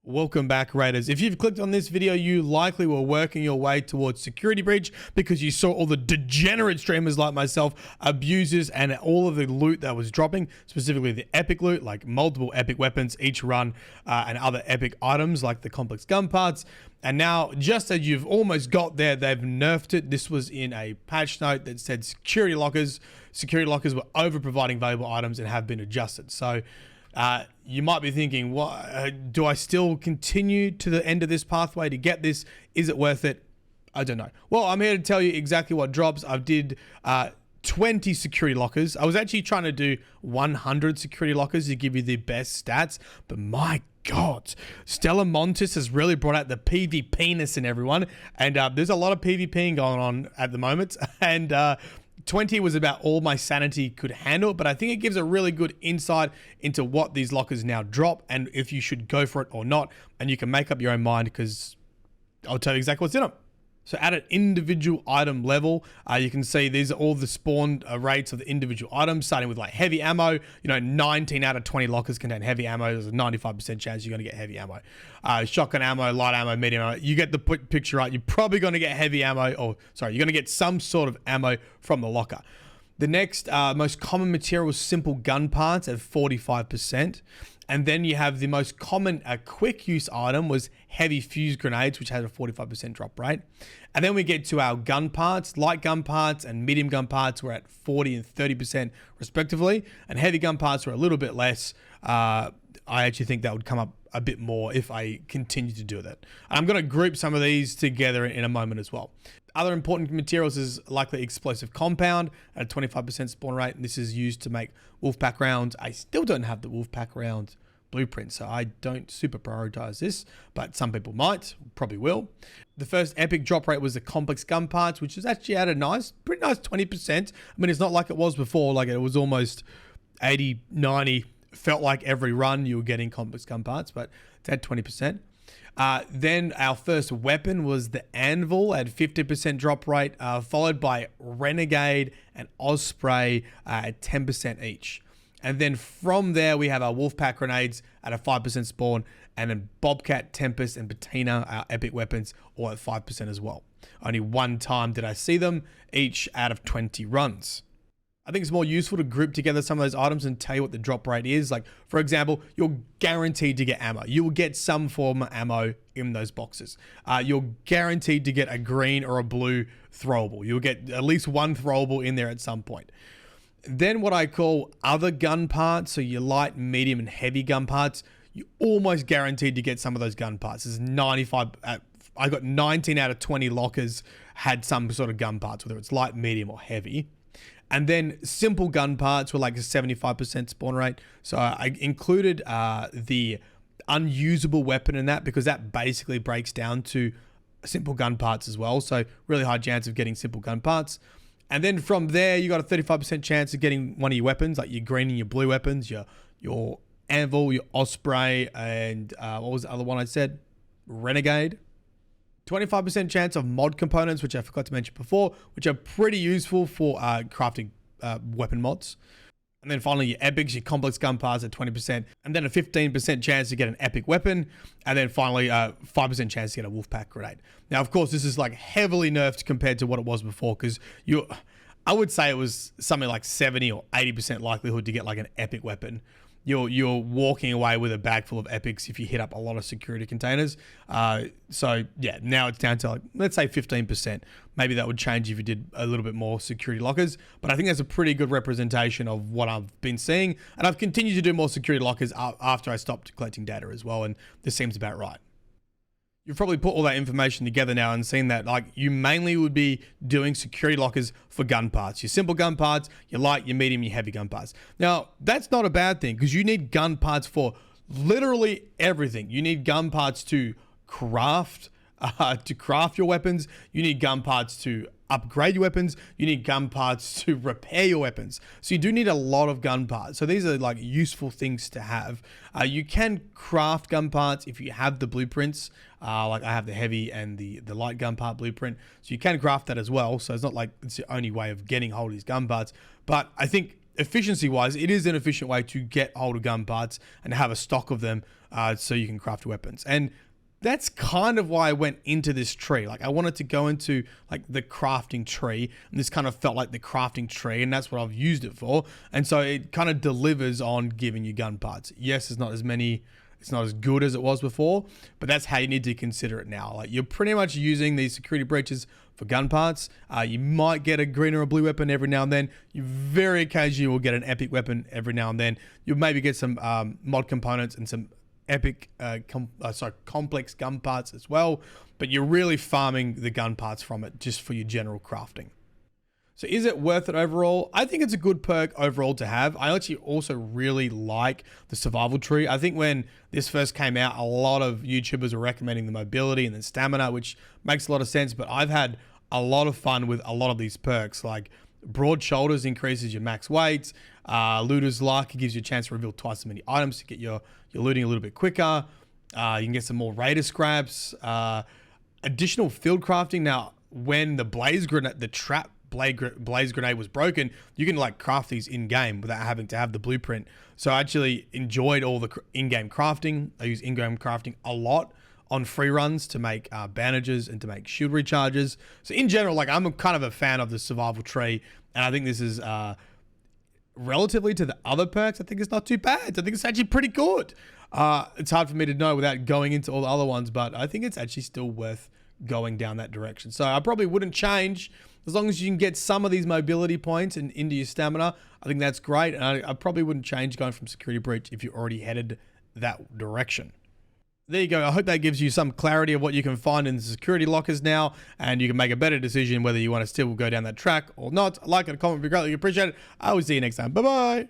Welcome back, Raiders. If you've clicked on this video, you likely were working your way towards security breach because you saw all the degenerate streamers like myself, abusers, and all of the loot that was dropping, specifically the epic loot, like multiple epic weapons each run, and other epic items like the complex gun parts. And now, just as you've almost got there, they've nerfed it. This was in a patch note that said security lockers were over providing valuable items and have been adjusted. So you might be thinking, what, do I still continue to the end of this pathway to get this? Is it worth it? I don't know. Well, I'm here to tell you exactly what drops. I did 20 security lockers. I was actually trying to do 100 security lockers to give you the best stats, but my God, Stella Montis has really brought out the PvP-ness in everyone, and there's a lot of PvPing going on at the moment, and 20 was about all my sanity could handle, but I think it gives a really good insight into what these lockers now drop and if you should go for it or not, and you can make up your own mind because I'll tell you exactly what's in them. So at an individual item level, you can see these are all the spawn rates of the individual items, starting with like heavy ammo. You know, 19 out of 20 lockers contain heavy ammo. There's a 95% chance you're going to get heavy ammo. Shotgun ammo, light ammo, medium ammo. You get the picture right. You're probably going to get heavy ammo, or sorry, you're going to get some sort of ammo from the locker. The next most common material was simple gun parts at 45%. And then you have the most common quick use item was heavy fuse grenades, which had a 45% drop rate. And then we get to our gun parts. Light gun parts and medium gun parts were at 40 and 30% respectively. And heavy gun parts were a little bit less. I actually think that would come up a bit more if I continue to do that. I'm going to group some of these together in a moment as well. Other important materials is likely explosive compound at a 25% spawn rate. And this is used to make Wolfpack rounds. I still don't have the Wolfpack round blueprint, so I don't super prioritize this, but some people might, probably will. The first epic drop rate was the complex gun parts, which is actually at a pretty nice 20%. I mean, it's not like it was before, like it was almost 80, 90, felt like every run you were getting complex gun parts, but it's at 20%. Then our first weapon was the anvil at 50% drop rate, followed by renegade and osprey at 10% each. And then from there, we have our Wolfpack grenades at a 5% spawn, and then Bobcat, Tempest, and Patina, our epic weapons, all at 5% as well. Only one time did I see them, each out of 20 runs. I think it's more useful to group together some of those items and tell you what the drop rate is. Like, for example, you're guaranteed to get ammo. You will get some form of ammo in those boxes. You're guaranteed to get a green or a blue throwable. You'll get at least one throwable in there at some point. Then what I call other gun parts, so your light, medium, and heavy gun parts, you're almost guaranteed to get some of those gun parts. There's 95, I got 19 out of 20 lockers had some sort of gun parts, whether it's light, medium, or heavy. And then simple gun parts were like a 75% spawn rate. So I included the unusable weapon in that because that basically breaks down to simple gun parts as well. So really high chance of getting simple gun parts. And then from there, you got a 35% chance of getting one of your weapons, like your green and your blue weapons, your anvil, your osprey, and what was the other one I said? Renegade. 25% chance of mod components, which I forgot to mention before, which are pretty useful for crafting weapon mods. And then finally, your epics, your complex gun parts at 20%, and then a 15% chance to get an epic weapon, and then finally 5% chance to get a Wolfpack grenade. Now, of course, this is like heavily nerfed compared to what it was before, because I would say it was something like 70 or 80% likelihood to get like an epic weapon. You're walking away with a bag full of epics if you hit up a lot of security containers. So yeah, now it's down to like, let's say 15%. Maybe that would change if you did a little bit more security lockers, but I think that's a pretty good representation of what I've been seeing. And I've continued to do more security lockers after I stopped collecting data as well. And this seems about right. You've probably put all that information together now and seen that like you mainly would be doing security lockers for gun parts. Your simple gun parts, your light, your medium, your heavy gun parts. Now, that's not a bad thing because you need gun parts for literally everything. You need gun parts to craft your weapons. You need gun parts to upgrade your weapons. You need gun parts to repair your weapons. So you do need a lot of gun parts. So these are like useful things to have. You can craft gun parts if you have the blueprints. Like I have the heavy and the light gun part blueprint. So you can craft that as well. So it's not like it's the only way of getting hold of these gun parts. But I think efficiency wise, it is an efficient way to get hold of gun parts and have a stock of them so you can craft weapons. And that's kind of why I went into this tree. Like I wanted to go into like the crafting tree, and this kind of felt like the crafting tree, and that's what I've used it for. And so it kind of delivers on giving you gun parts. Yes, it's not as many, it's not as good as it was before, but that's how you need to consider it now. Like you're pretty much using these security breaches for gun parts. You might get a green or a blue weapon every now and then. You very occasionally will get an epic weapon every now and then. You'll maybe get some mod components and some epic, complex gun parts as well. But you're really farming the gun parts from it just for your general crafting. So is it worth it overall? I think it's a good perk overall to have. I actually also really like the survival tree. I think when this first came out, a lot of YouTubers were recommending the mobility and the stamina, which makes a lot of sense. But I've had a lot of fun with a lot of these perks, like broad shoulders increases your max weight. Looter's Luck gives you a chance to reveal twice as many items to get your looting a little bit quicker. You can get some more raider scraps. Additional field crafting. Now, when the blaze grenade, the trap blaze grenade was broken, you can like craft these in game without having to have the blueprint. So I actually enjoyed all the in-game crafting. I use in-game crafting a lot on free runs to make bandages and to make shield recharges. So in general, like I'm kind of a fan of the survival tree, and I think this is relatively to the other perks, I think it's not too bad. I think it's actually pretty good. It's hard for me to know without going into all the other ones, but I think it's actually still worth going down that direction. So I probably wouldn't change. As long as you can get some of these mobility points and into your stamina, I think that's great. And I probably wouldn't change going from security breach if you're already headed that direction. There you go. I hope that gives you some clarity of what you can find in the security lockers now, and you can make a better decision whether you want to still go down that track or not. Like and comment would be greatly appreciated. I will see you next time. Bye-bye.